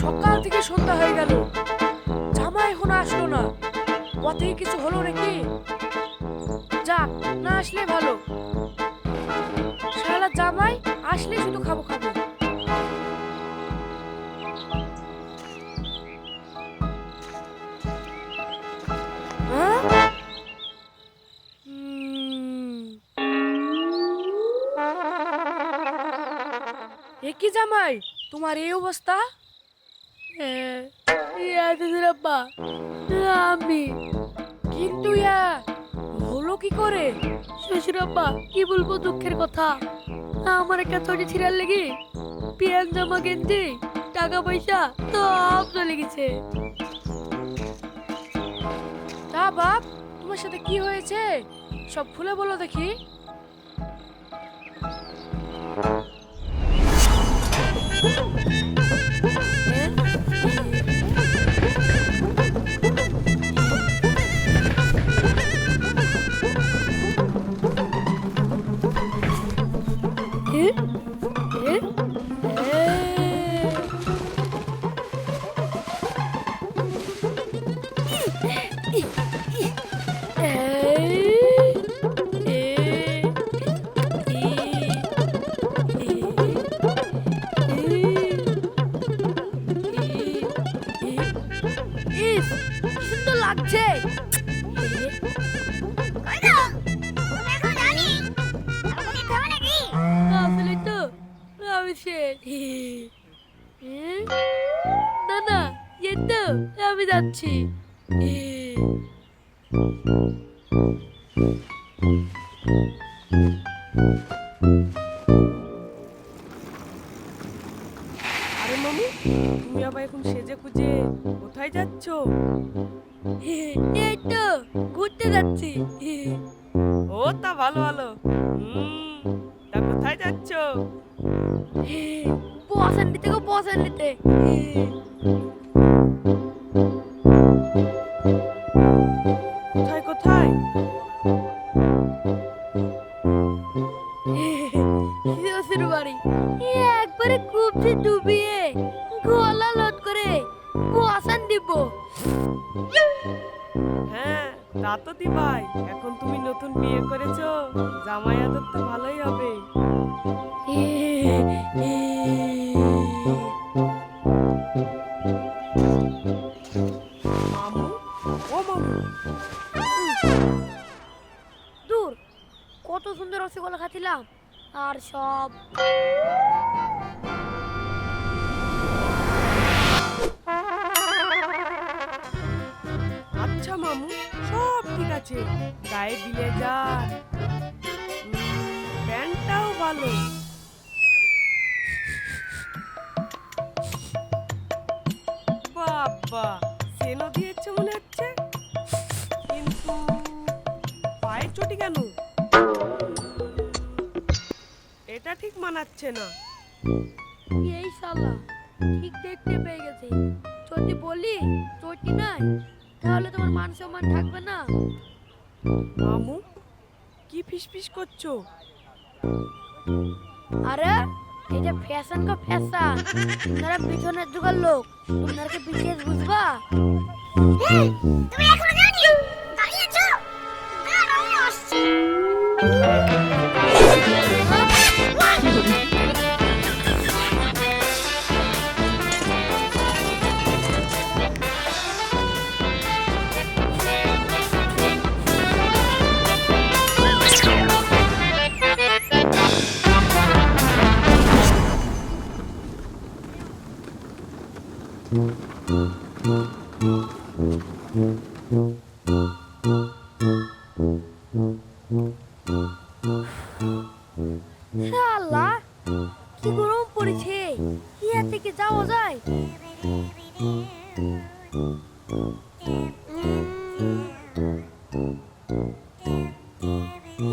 সকাল থেকে সন্ধ্যা হয়ে গেল, জামাই এখনো আসলো না। পথে কিছু হলো নাকি? যাক, না আসলে ভালো। শালা জামাই আসলে শুধু খাবো খাবো। হ্যাঁ? এ কি জামাই, তোমার এই অবস্থা? আব্বা, আমি কিন্তু হলো কি করে? শ্বশুর আব্বা, কি বলবো দুঃখের কথা। আমার একটা ছোট ছিড়ার লেগে পেঁয়াজ জামা গেঞ্জি টাকা পয়সা সব চলে গেছে। তা বাপ, তোমার সাথে কি হয়েছে সব খুলে বলো দেখি। এ? এ? এ? সুন্দর লাগছে। আসলে তো আমি না না, এই তো আমি যাচ্ছি। আরে মামু, তুমি আবার এখন সেজে গুজে কোথায় যাচ্ছ? এই তো ঘুরতে যাচ্ছি। ও তা ভালো ভালো। তা কোথায় যাচ্ছ? বসান নিতে গো, বসান নিতে। কোথায় কোথায়? শ্বশুর বাড়ি। একবারে কুপি ডুবিয়ে গলা লট করে বসান দিব। হ্যাঁ, তা তো দিবাই। এখন তুমি নতুন বিয়ে করেছো, জামাই আদর তো ভালোই হবে। মামু, ও মামু। দূর, কত সুন্দর রসগোল্লা খাচ্ছিলাম, আর সব আচ্ছা মামু, সব ঠিক আছে। গায়ে ব্লেজার, প্যান্টটাও ভালো। বাবা, সেনো দিয়েছে মনে হচ্ছে, কিন্তু পায়ের চটি কেন? এটা ঠিক মানাচ্ছে না। এই শালা ঠিক দেখতে পেয়ে গেছে। যদি বলি চটি নাই, তাহলে তোমার মান সম্মান থাকবে না। মামু, কি ফিসফিস করছো? আরে এটা ফ্যাশন কো ফ্যাশন। তোমরা পিছনের যুগের লোক, তোমরা কি বিশেষ বুঝবা? তুমি এখনো যাওনি? দাঁড়িয়ে আছো? দাঁড়াও, আমি আসছি। শালা কি গরম পড়েছে, ইয়া থেকে যাওয়া যায়?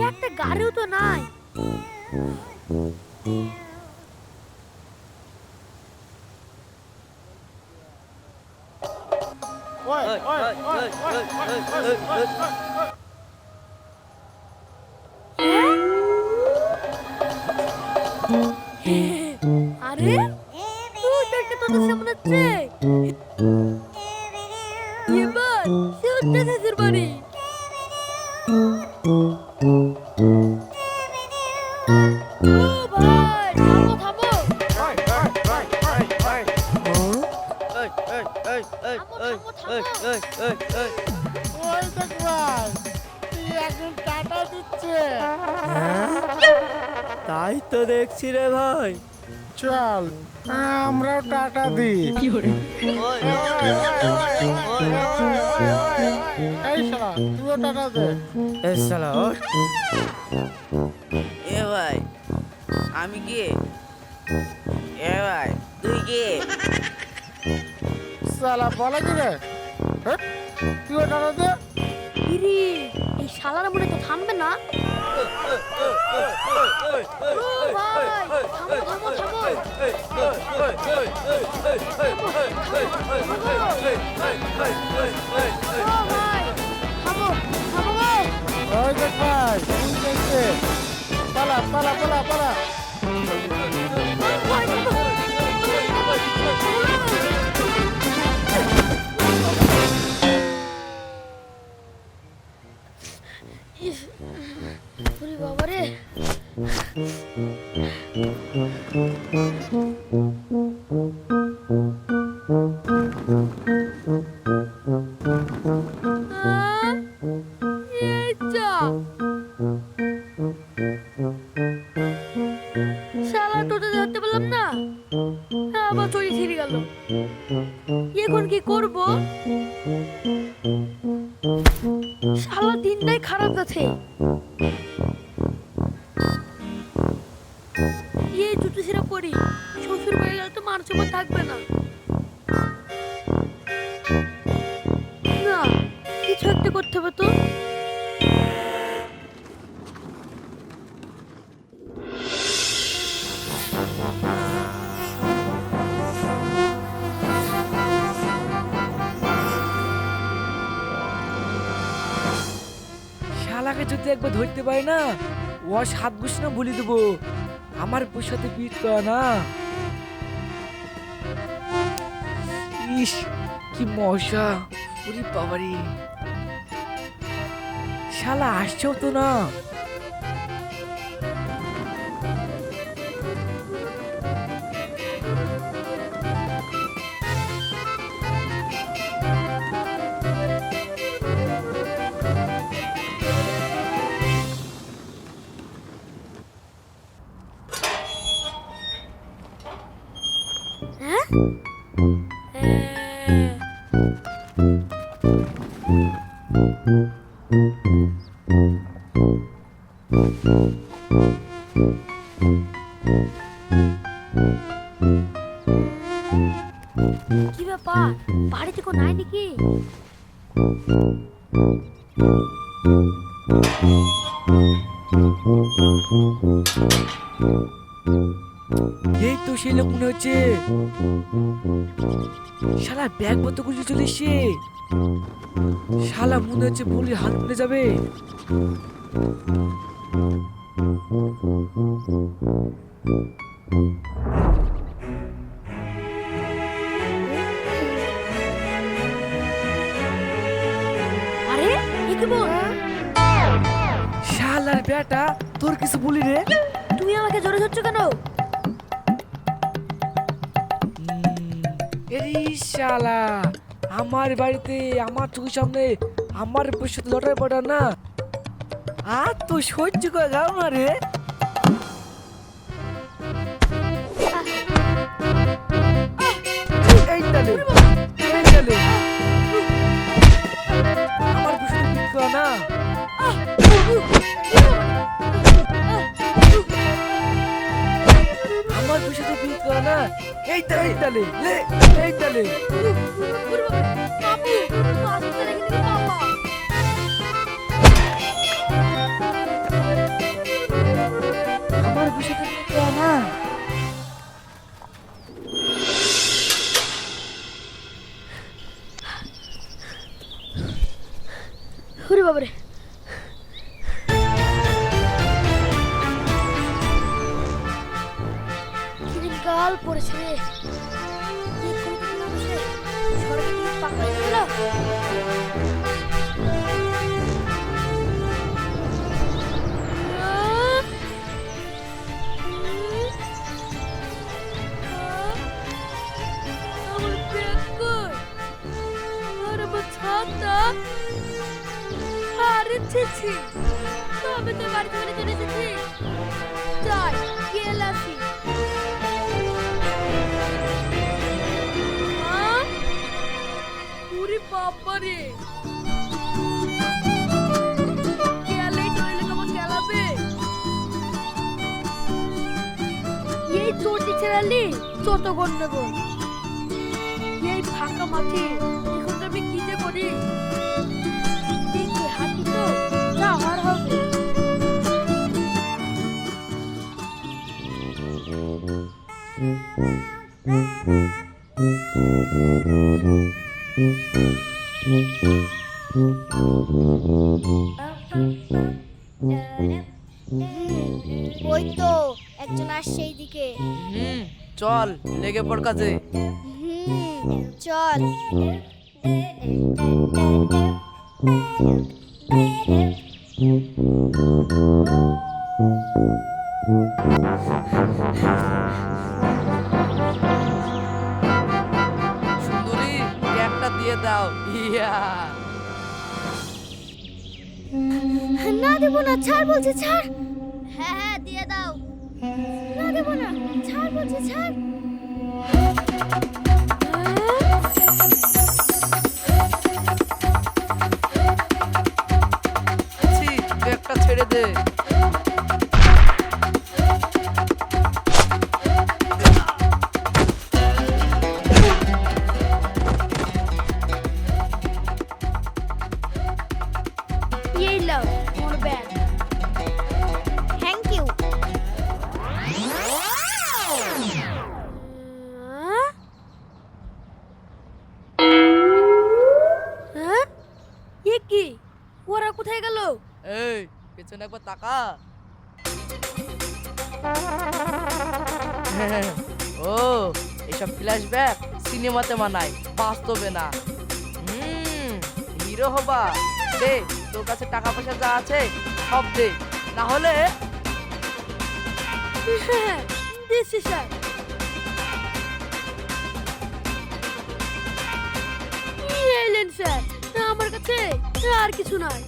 একটা গাড়িও তো নাই। আরে তুই দেখতে তোদের সামনে আছে এবার সে হচ্ছে শেষের বাড়ি। ও ভাই থামো ওই দেখ ভাই, তুই একজন টাটা দিচ্ছে। তাই তো দেখছি রে ভাই। চল আমরাও টাটা দিই। এই শালা তুইও টাটা দে। এ শালা ওঠ। এ ভাই আমি কে? এ ভাই তুই কে? শালা বলে কি রে? হ্যাঁ? তুইও টাটা দে। ইরি এই শালার মনে তো থামবে না। ও ভাই থামো ও ভাই থামো গো। ওই দেখ ভাই, তুই দেখছে। পালা পালা পালা পালা। ভাই, থামো। ইস, ওরে বাবা রে। এই যা। শালা টোটো ধরতে পারলাম না, আবার চড়ি ছিঁড়ে গেল। এখন কি করব? শালা দিনটাই খারাপ যাচ্ছে। এই জুতো ছেঁড়া পরি শ্বশুর বাড়ি গেলে তো মান সম্মান থাকবে না। না কিছু একটা করতে হবে তো। শালাকে যদি একবার ধরতে পারি না, ও আর 7 বছর না বলে দেবো আমার বউর সাথে পিট করা না। ইস কি মশা, ওরে বাবারে। শালা আসছেও তো না। হ্যাঁ কি ব্যাপার, বাড়িতে কোনো নাই নাকি? এই তো সেই লোক মনে হচ্ছে। শালা ব্যাগ মতো করে চলে এসছে। শালা মনে হচ্ছে বলি হাত পড়ে যাবে। আরে এ কি বল? শালার বেটা তোর কিছু বলি রে। তুমি আমাকে জোরে ধরছো কেন? এরি শালা আমার বাড়িতে আমার চোখের সামনে আমার বউর সাথে লড়াই পড়া না, আর তো সহ্য করে গেল না রে। এই তালে এই তালে আমার বউর সাথে পিট করা না। আমার বউর সাথে পিট করা না। এই তালে লে এই তালে। আমার বউর সাথে পিট করা না। ওরে বাবারে। কপাল পড়েছে রে। এক্ষুনি তো মনে হচ্ছে স্বর্গে কি পাকা হয়ে গেল। আমার ব্যাগ কই? আর আমার ছাতা? আরে ছি ছি, তবে তো বাড়ি থেকে চলে এসেছি। যাই গেল আসি। পুরি বাবা রে, গেলেই টয়লেট কেমন গেলাবে। এই চটি ছেড়ালি তত গন্ডগোল। এই ফাঁকা মাঠে এখন আমি কি যে করি। দেখি হাঁটি তো যাওয়ার হবে। ওই তো একজন আসছে এইদিকে। চল লেগে পড় কাজে। চল। সুন্দরী একটা দিয়ে দাও। ইয়া না দেবো না, ছাড় বলছি, ছাড়। হ্যাঁ হ্যাঁ দিয়ে দাও। না দেবো না, ছাড় বলছি, ছাড়। ছি, একটা ছেড়ে দে। এই লাও তোমার ব্যাগ। Thank you. হ্যাঁ, এ কি? ওরা কোথায় গেল? এই পেছনে একবার তাকা। ও এইসব ফ্ল্যাশব্যাক সিনেমাতে মানায়, বাস্তবে না। হিরো হবা। দে তোর কাছে টাকা পয়সা যা আছে সব দে, না হলে হ্যাঁ, দিচ্ছি স্যার। কি এলেন স্যার? আমার কাছে আর কিছু নাই।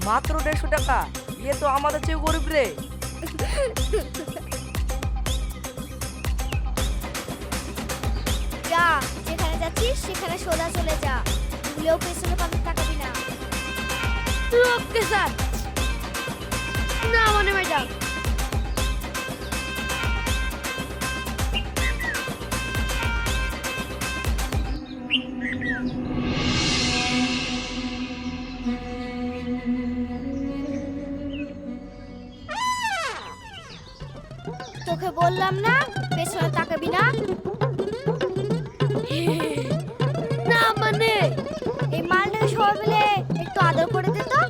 মাত্র 150 টাকা? ইয়ে তো আমাদের চেয়ে গরিব রে। যা, যেখানে যাচ্ছিস সেখানে সোজা চলে যা। ভুলেও পেছনে পাতে তাকাবি না। Okay sir. না মানে ম্যাডাম। তোকে বললাম না পেছনে তাকাবি না। না মানে এই মালটাকে সবাই মিলে একটু আদর করে দে তো।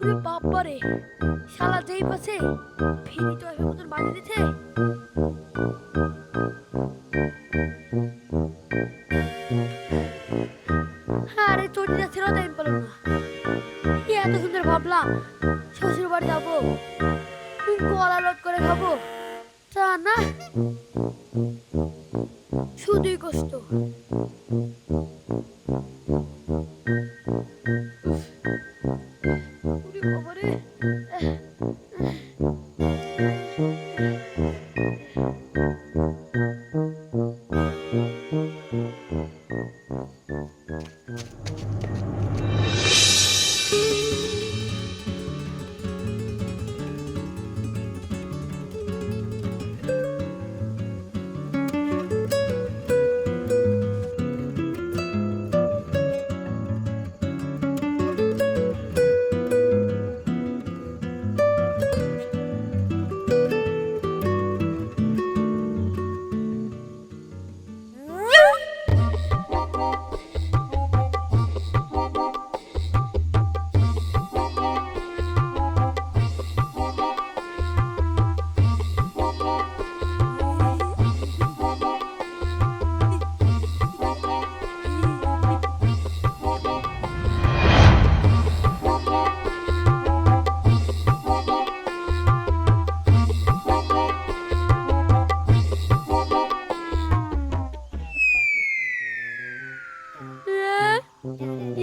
ওরে বাবারে, শালা যেই পাছে ফিরি তো এখন মতন বাজে দিতে। আরে চটিটা ছিল তাই আমি পেলাম না। কি এত সুন্দর ভাবলাম শ্বশুর বাড়ি যাবো, গলা লোড করে খাবো, তা না শুধুই কষ্ট। ওরে বাবারে।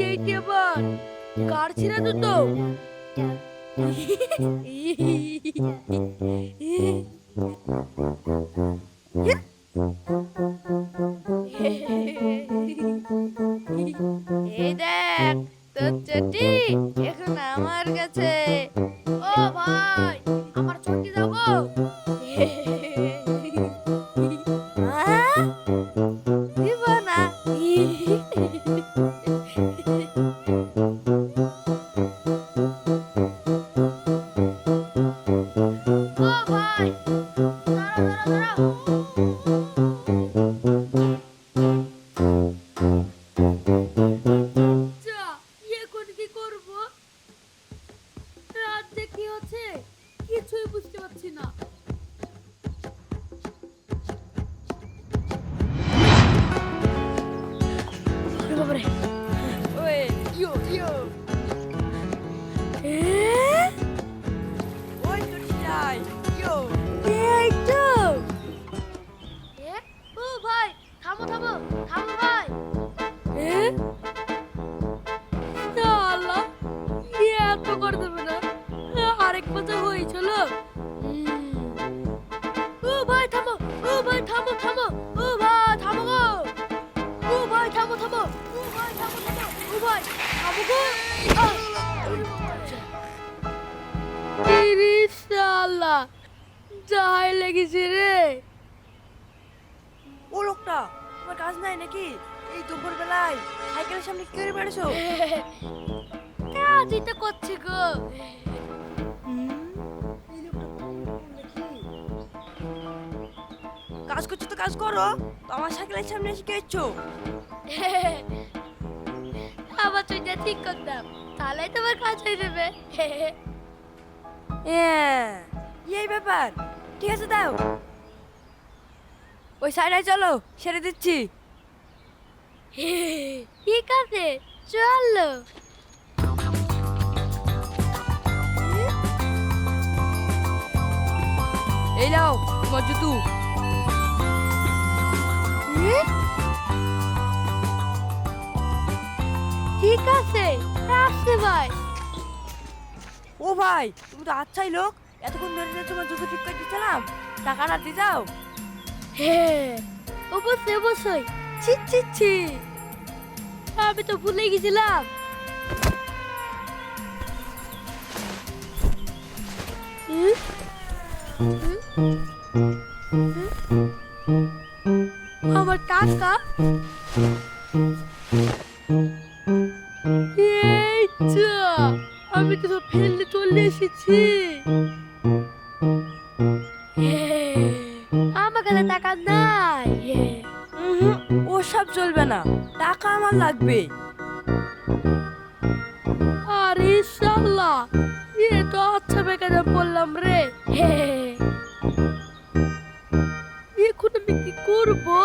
এইটি আবার কার ছিঁড়া জুতো? এই দেখ তোর চটি এখন আমার কাছে। ও ভাই, আমার ছুটি দেবো? দিব না। ও ভাই, দাঁড়াও দাঁড়াও দাঁড়াও। যা, এখন কি করব? রাত যে কি হচ্ছে কিছুই বুঝতে পারছি না। ওরে বাবারে। ওই ইয়ো ইয়ো ওই তোর যাই ইয়ো এই তো। ও ভাই, থামো থামো থামো ভাই। আল্লাহ, এত করে দেবে না? আরেক বছর হয়েছিল। ও ভাই থামো, ও ভাই থামো থামো, ও ভাই থামো গো, ও ভাই থামো থামো, ও ভাই থামো থামো, ও ভাই থামো গো। আল্লাহ, যাই লেগেছে রে। ও লোকটা তোমার কাজ নাই নাকি? এই দুপুর বেলায় সাইকেলের সামনে কি করে বেড়েছো? কাজই তো করছি গো। কাজ করছো তো কাজ করো, তো আমার সাইকেলের সামনে এসে কি হচ্ছো? আবার চুইটা ঠিক করতাম, তাহলে তোমার কাজ হয়ে যাবে। এই ব্যাপার, ঠিক আছে দাও, ওই সাইডে চলো, সেরে দিচ্ছি। ঠিক আছে, চলো। এই নাও তোমার জুতো। ঠিক আছে, আসছে ভাই। ও ভাই, তুমি তো আচ্ছাই লোক, এতক্ষণ ধরে তোমার জুতো ঠিক করে দিচ্ছিলাম, টাকাটা দিয়ে দাও। হ্যাঁ, অবশ্যই অবশ্যই। ছি ছি ছি, আমি তো ভুলে গেছিলাম। আমার টাকা এই যা, আমি তো সব ফেলে চলে এসেছি। আমার কাছে টাকা নাই। ও সব চলবে না, টাকা আমার লাগবে। আরে শালা, এ তো আচ্ছা বেকারে বললাম রে। এখন আমি কি করবো?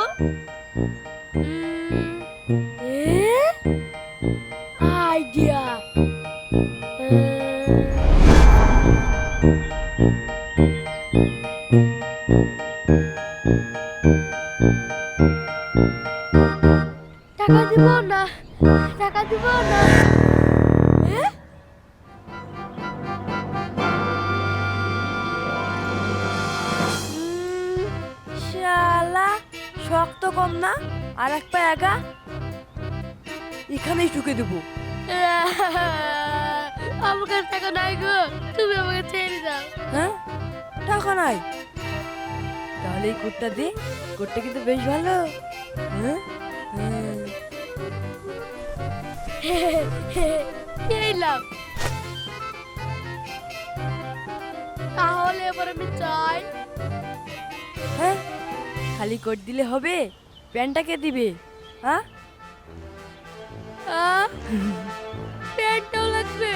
আইডিয়া। টাকা দিব না, টাকা দিব না। শালা, শক্ত কম না, আর এক পা একা, এখানেই ঢুকে দেবো। আমার কাছে টাকা নাই গো, তুমি আমাকে ছেড়ে দাও। হ্যাঁ, টাকা নাই, তাহলে এই কোটটা দে, কোটটা কিন্তু বেশ ভালো। হ্যাঁ এই লাও। তাহলে এবার আমি চাই। হ্যাঁ, খালি কোট দিলে হবে? প্যান্টটা কে দিবে? হ্যাঁ, প্যান্টটাও লাগবে।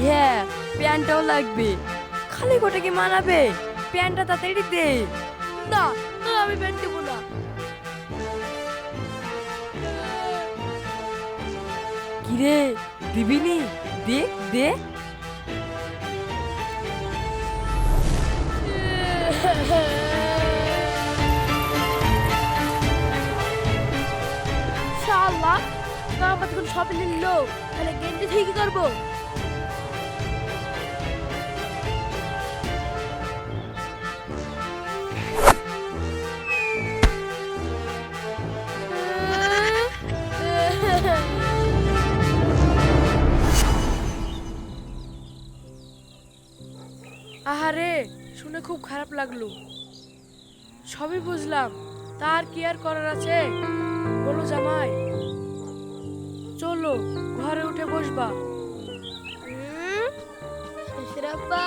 হ্যাঁ প্যান্টটাও লাগবে, খালি কোটে কি মানাবে? প্যান্টটা তাড়াতাড়ি দে। না, আমি প্যান্ট দেবো না। কিরে, দিবি নি? দে দে। শালা আল্লাহ, না আমার তখন সব নিল, তাহলে গেঞ্জি থেকে কি করবো? আহারে, শুনে খুব খারাপ লাগলো। সবই বুঝলাম, তার কি আর করার আছে? বলো জামাই, চলো ঘরে উঠে বসবা। শ্বশুরাব্বা,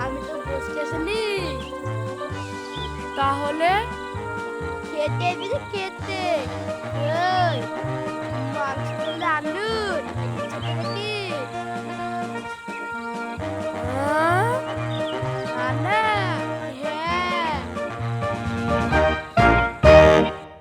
আমি তো বসতে আসিনি, তাহলে খেতে এসেছি খেতে। এই, মাংস